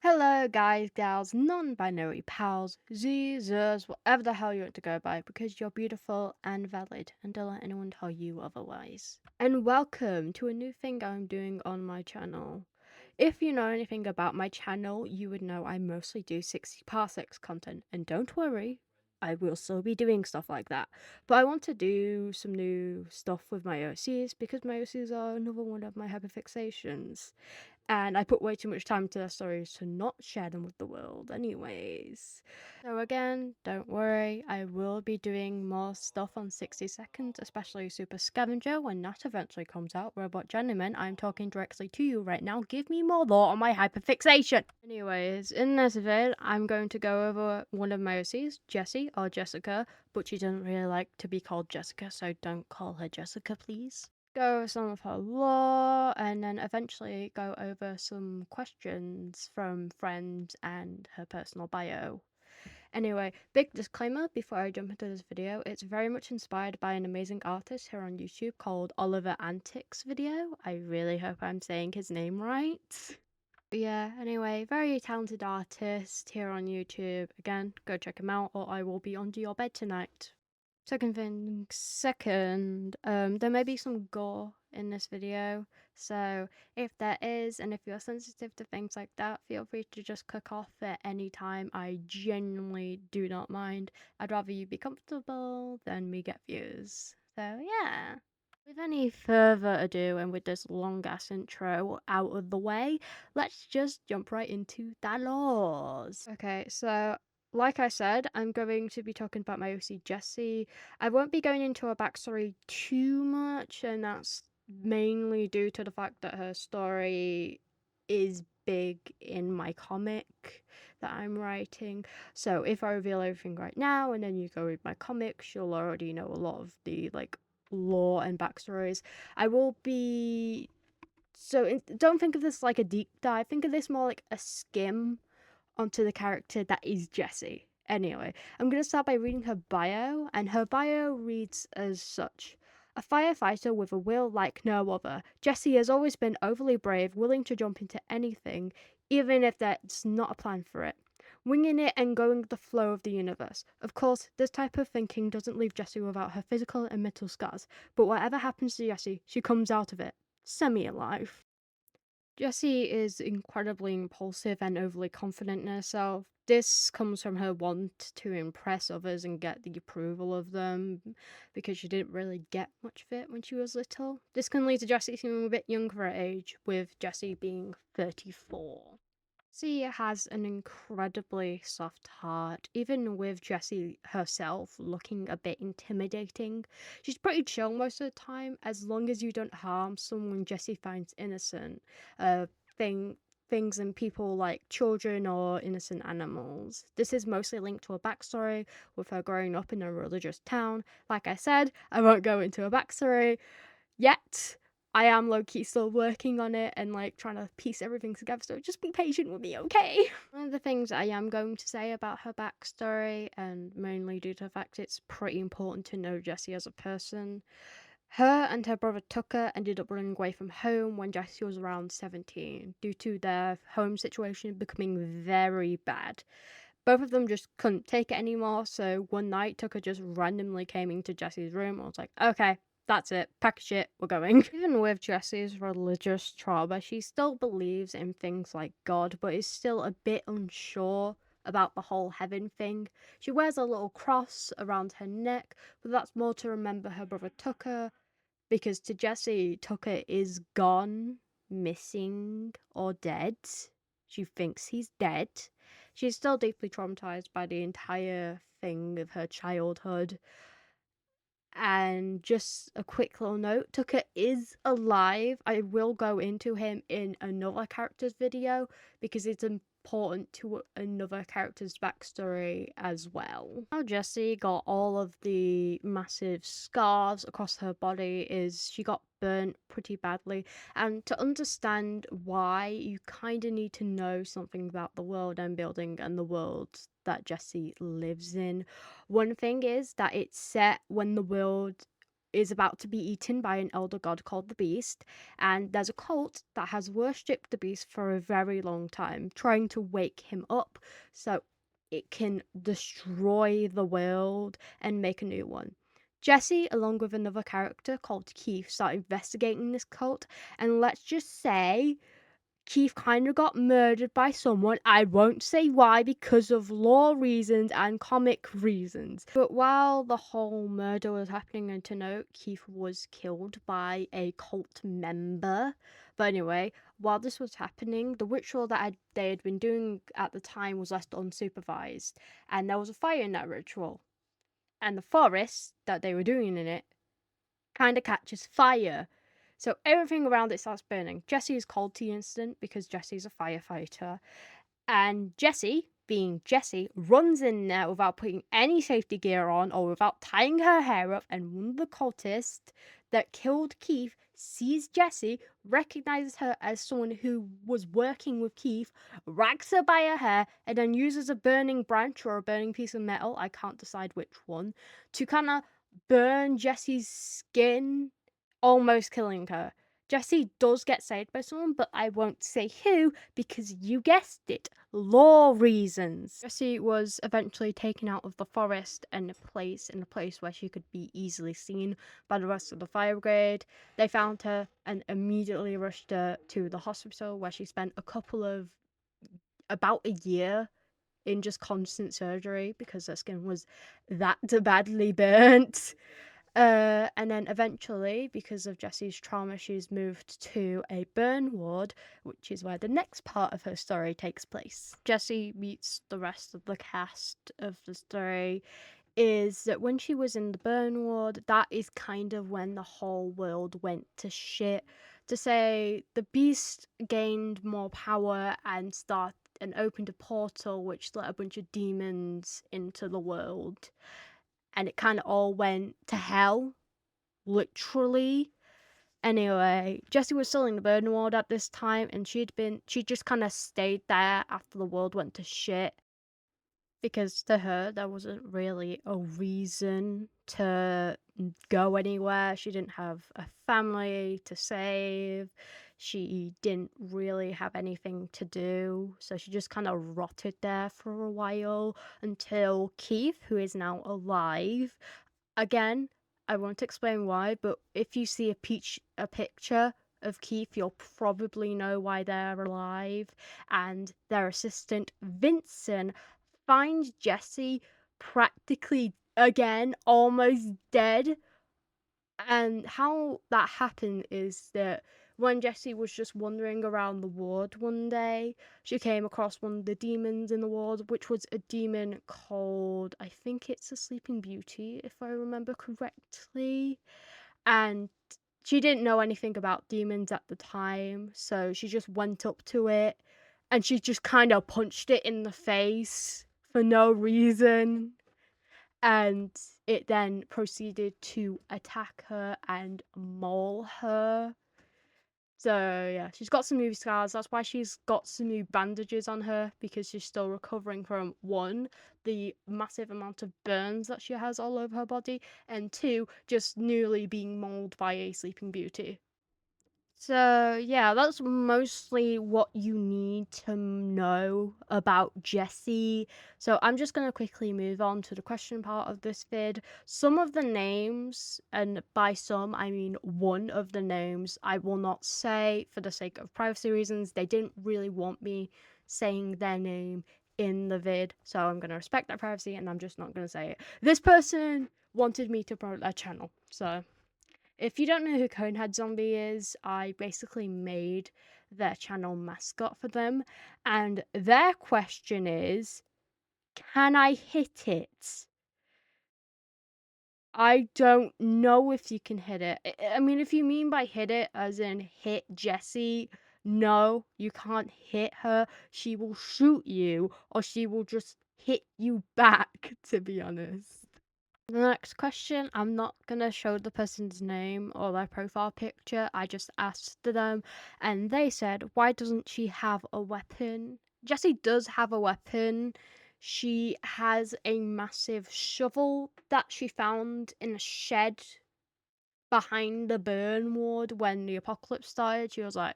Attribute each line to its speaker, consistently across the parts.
Speaker 1: Hello, guys, gals, non-binary pals, zers, whatever the hell you want to go by, because you're beautiful and valid, and don't let anyone tell you otherwise. And welcome to a new thing I'm doing on my channel. If you know anything about my channel, you would know I mostly do 60 parsecs content, and don't worry, I will still be doing stuff like that. But I want to do some new stuff with my OCs, because my OCs are another one of my hyperfixations. And I put way too much time into their stories to not share them with the world anyways. So again, don't worry, I will be doing more stuff on 60 seconds, especially Super Scavenger when that eventually comes out. Robot Gentleman, I'm talking directly to you right now, give me more lore on my hyperfixation! Anyways, in this vid, I'm going to go over one of my OCs, Jessi, or Jessica, but she doesn't really like to be called Jessica, so don't call her Jessica, please. Go over some of her lore, and then eventually go over some questions from friends and her personal bio. Anyway, big disclaimer before I jump into this video, it's very much inspired by an amazing artist here on YouTube called Oliver Antics video. I really hope I'm saying his name right. Yeah, anyway, very talented artist here on YouTube. Again, go check him out or I will be under your bed tonight. Second, there may be some gore in this video, so if there is, and if you're sensitive to things like that, feel free to just click off at any time. I genuinely do not mind. I'd rather you be comfortable than me get views. So yeah. With any further ado, and with this long ass intro out of the way, let's just jump right into the laws. Okay, so like I said, I'm going to be talking about my OC Jessi. I won't be going into her backstory too much, and that's mainly due to the fact that her story is big in my comic that I'm writing. So if I reveal everything right now and then you go read my comics, you'll already know a lot of the lore and backstories. I will be don't think of this like a deep dive, think of this more like a skim onto the character that is Jessi. Anyway, I'm going to start by reading her bio, and her bio reads as such. A firefighter with a will like no other, Jessi has always been overly brave, willing to jump into anything, even if there's not a plan for it. Winging it and going with the flow of the universe. Of course, this type of thinking doesn't leave Jessi without her physical and mental scars, but whatever happens to Jessi, she comes out of it semi-alive. Jessi is incredibly impulsive and overly confident in herself. This comes from her want to impress others and get the approval of them, because she didn't really get much of it when she was little. This can lead to Jessi seeming a bit young for her age, with Jessi being 34. She has an incredibly soft heart, even with Jessi herself looking a bit intimidating. She's pretty chill most of the time, as long as you don't harm someone Jessi finds innocent. Uh, thing, Things and people like children or innocent animals. This is mostly linked to a backstory with her growing up in a religious town. Like I said, I won't go into a backstory yet. I am low-key still working on it and trying to piece everything together, so just be patient with me, okay? One of the things I am going to say about her backstory, and mainly due to the fact it's pretty important to know Jessi as a person, her and her brother Tucker ended up running away from home when Jessi was around 17 due to their home situation becoming very bad. Both of them just couldn't take it anymore, so one night Tucker just randomly came into Jessi's room and was like, okay, that's it, pack your shit, we're going. Even with Jessi's religious trauma, she still believes in things like God, but is still a bit unsure about the whole heaven thing. She wears a little cross around her neck, but that's more to remember her brother Tucker, because to Jessi, Tucker is gone, missing, or dead. She thinks he's dead. She's still deeply traumatized by the entire thing of her childhood. And just a quick little note, Tucker is alive. I will go into him in another character's video because it's important to another character's backstory as well. How Jessi got all of the massive scars across her body is she got burnt pretty badly, and to understand why, you kind of need to know something about the world I'm building and the world that Jessi lives in. One thing is that it's set when the world is about to be eaten by an elder god called the Beast, and there's a cult that has worshipped the Beast for a very long time, trying to wake him up so it can destroy the world and make a new one. Jessi, along with another character called Keith, start investigating this cult, and let's just say Keith kind of got murdered by someone. I won't say why because of lore reasons and comic reasons. But while the whole murder was happening, and to note, Keith was killed by a cult member. But anyway, while this was happening, the ritual that they had been doing at the time was left unsupervised. And there was a fire in that ritual. And the forest that they were doing in it kind of catches fire. So everything around it starts burning. Jessi is called to the incident because Jessi's a firefighter. And Jessi, being Jessi, runs in there without putting any safety gear on or without tying her hair up. And one of the cultists that killed Keith sees Jessi, recognizes her as someone who was working with Keith, rags her by her hair, and then uses a burning branch or a burning piece of metal, I can't decide which one, to kind of burn Jessi's skin, almost killing her. Jessi does get saved by someone, but I won't say who because you guessed it, lore reasons. Jessi was eventually taken out of the forest and placed in a place where she could be easily seen by the rest of the fire brigade. They found her and immediately rushed her to the hospital, where she spent about a year in just constant surgery because her skin was that badly burnt. And then eventually, because of Jessi's trauma, she's moved to a burn ward, which is where the next part of her story takes place. Jessi meets the rest of the cast of the story. Is that when she was in the burn ward, that is kind of when the whole world went to shit. To say the Beast gained more power and opened a portal which let a bunch of demons into the world, and it kind of all went to hell, literally. Anyway, Jessi was still in the burn ward at this time, and she just kind of stayed there after the world went to shit, because to her there wasn't really a reason to go anywhere. She didn't have a family to save. She didn't really have anything to do, so she just kind of rotted there for a while until Keith, who is now alive. Again, I won't explain why, but if you see a picture of Keith, you'll probably know why they're alive. And their assistant, Vincent, finds Jessi practically, again, almost dead. And how that happened is that when Jessi was just wandering around the ward one day, she came across one of the demons in the ward, which was a demon called, I think it's a Sleeping Beauty, if I remember correctly. And she didn't know anything about demons at the time, so she just went up to it and she just kind of punched it in the face for no reason. And it then proceeded to attack her and maul her. So yeah, she's got some new scars. That's why she's got some new bandages on her, because she's still recovering from, one, the massive amount of burns that she has all over her body, and two, just newly being mauled by a Sleeping Beauty. So yeah, that's mostly what you need to know about Jessi. So I'm just going to quickly move on to the question part of this vid. Some of the names, and by some I mean one of the names, I will not say for the sake of privacy reasons. They didn't really want me saying their name in the vid, so I'm going to respect their privacy and I'm just not going to say it. This person wanted me to promote their channel, so if you don't know who Conehead Zombie is, I basically made their channel mascot for them. And their question is, can I hit it? I don't know if you can hit it. I mean, if you mean by hit it as in hit Jessi, no, you can't hit her. She will shoot you, or she will just hit you back, to be honest. The next question, I'm not gonna show the person's name or their profile picture. I just asked them and they said, why doesn't she have a weapon? Jessi does have a weapon. She has a massive shovel that she found in a shed behind the burn ward when the apocalypse started. She was like,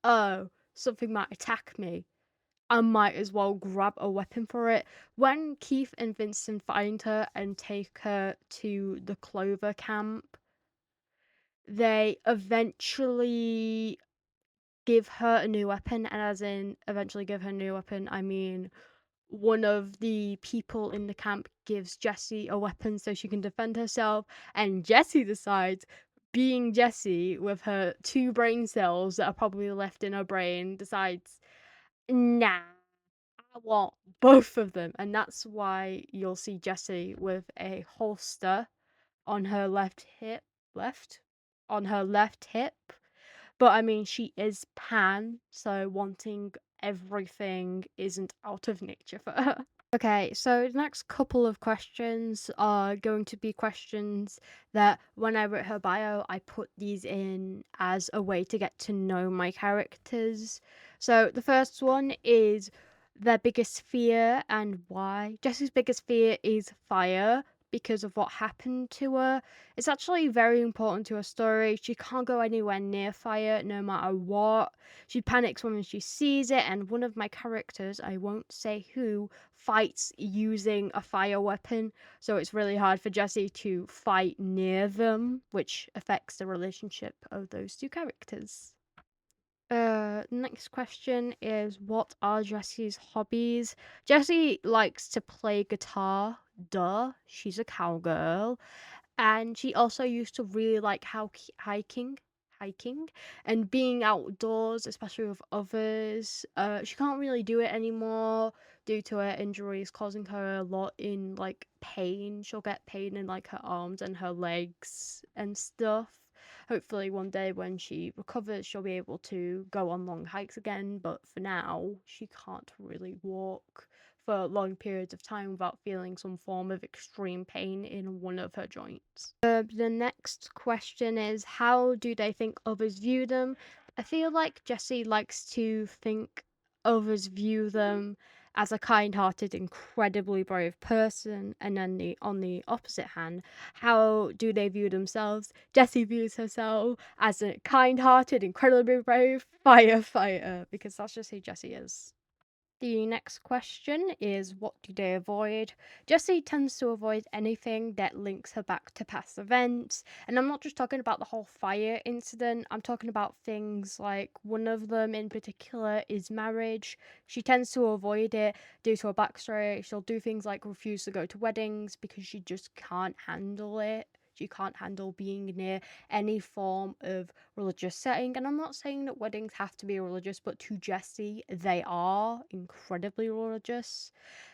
Speaker 1: oh, something might attack me. I might as well grab a weapon for it. When Keith and Vincent find her and take her to the Clover camp, they eventually give her a new weapon. And as in eventually give her a new weapon, I mean one of the people in the camp gives Jessi a weapon so she can defend herself, and Jessi decides, being Jessi with her 2 brain cells that are probably left in her brain, decides, nah, I want both of them. And that's why you'll see Jessi with a holster on her left hip. On her left hip. But I mean, she is Pan, so wanting everything isn't out of nature for her. Okay, so the next couple of questions are going to be questions that when I wrote her bio, I put these in as a way to get to know my characters. So the first one is their biggest fear and why. Jessie's biggest fear is fire because of what happened to her. It's actually very important to her story. She can't go anywhere near fire no matter what. She panics when she sees it, and one of my characters, I won't say who, fights using a fire weapon, so it's really hard for Jessi to fight near them, which affects the relationship of those 2 characters. Next question is, what are Jessi's hobbies? Jessi likes to play guitar. Duh, she's a cowgirl. And she also used to really like hiking and being outdoors, especially with others. She can't really do it anymore due to her injuries causing her a lot in like pain. She'll get pain in like her arms and her legs and stuff. Hopefully one day when she recovers she'll be able to go on long hikes again, but for now she can't really walk for long periods of time without feeling some form of extreme pain in one of her joints. The next question is, how do they think others view them? I feel like Jessi likes to think others view them as a kind-hearted, incredibly brave person, and then on the opposite hand, how do they view themselves? Jessi views herself as a kind-hearted, incredibly brave firefighter, because that's just who Jessi is. The next question is, what do they avoid? Jessi tends to avoid anything that links her back to past events. And I'm not just talking about the whole fire incident, I'm talking about things like, one of them in particular is marriage. She tends to avoid it due to her backstory. She'll do things like refuse to go to weddings because she just can't handle it. She can't handle being near any form of religious setting. And I'm not saying that weddings have to be religious, but to Jessi, they are incredibly religious.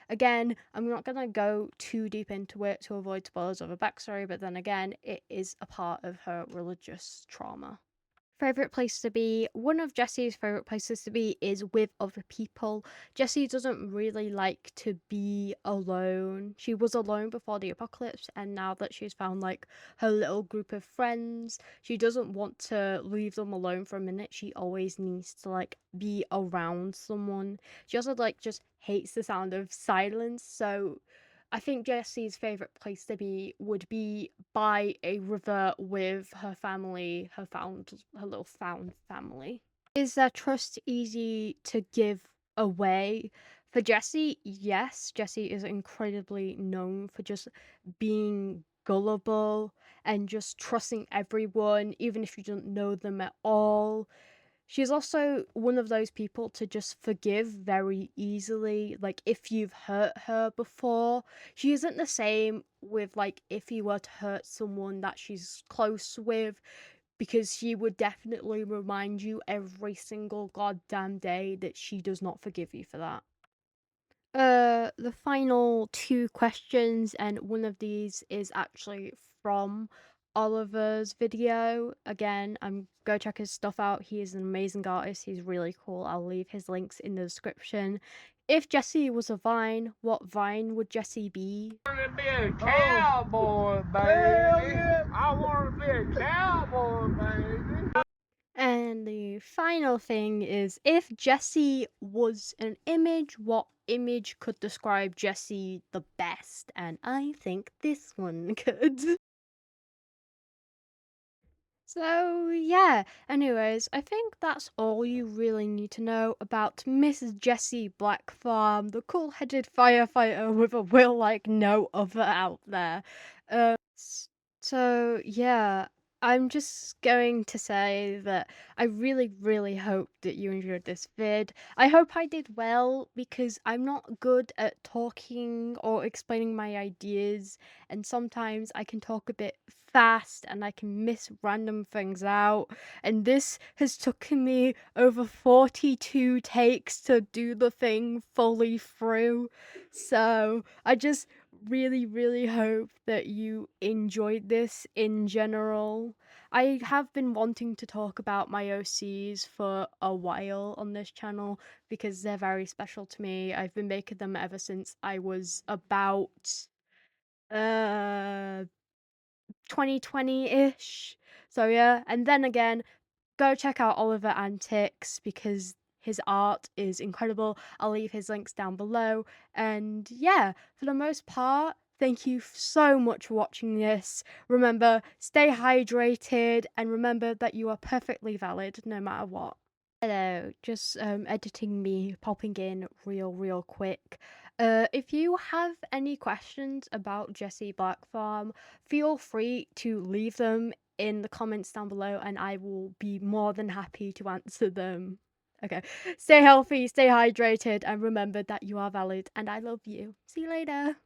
Speaker 1: Again, I'm not going to go too deep into it to avoid spoilers of her backstory, but then again, it is a part of her religious trauma. Favorite place to be? One of Jessi's favorite places to be is with other people. Jessi doesn't really like to be alone. She was alone before the apocalypse, and now that she's found like her little group of friends, she doesn't want to leave them alone for a minute. She always needs to like be around someone. She also like just hates the sound of silence, so I think Jessi's favorite place to be would be by a river with her family, her little found family. Is their trust easy to give away? For Jessi, yes. Jessi is incredibly known for just being gullible and just trusting everyone, even if you don't know them at all. She's also one of those people to just forgive very easily. Like, if you've hurt her before, she isn't the same with, like, if you were to hurt someone that she's close with, because she would definitely remind you every single goddamn day that she does not forgive you for that. The final 2 questions, and one of these is actually from Oliver's video. Again, go check his stuff out. He is an amazing artist. He's really cool. I'll leave his links in the description. If Jessi was a vine, what vine would Jessi be?
Speaker 2: I want to be a cowboy, baby. Yeah. I want to be a cowboy, baby.
Speaker 1: And the final thing is, if Jessi was an image, what image could describe Jessi the best? And I think this one could. So, yeah, anyways, I think that's all you really need to know about Mrs. Jessi Blackfarm, the cool-headed firefighter with a will like no other out there. So, yeah, I'm just going to say that I really, really hope that you enjoyed this vid. I hope I did well because I'm not good at talking or explaining my ideas, and sometimes I can talk a bit fast and I can miss random things out. And this has taken me over 42 takes to do the thing fully through. So I just really, really hope that you enjoyed this in general. I have been wanting to talk about my OCs for a while on this channel because they're very special to me. I've been making them ever since I was about uh 2020-ish. So yeah, and then again, go check out Oliver Antics because his art is incredible. I'll leave his links down below. And yeah, for the most part, thank you so much for watching this. Remember, stay hydrated and remember that you are perfectly valid no matter what. Hello, just editing me popping in real quick. If you have any questions about Jessi Blackfarm, feel free to leave them in the comments down below and I will be more than happy to answer them. Okay, stay healthy, stay hydrated, and remember that you are valid and I love you. See you later.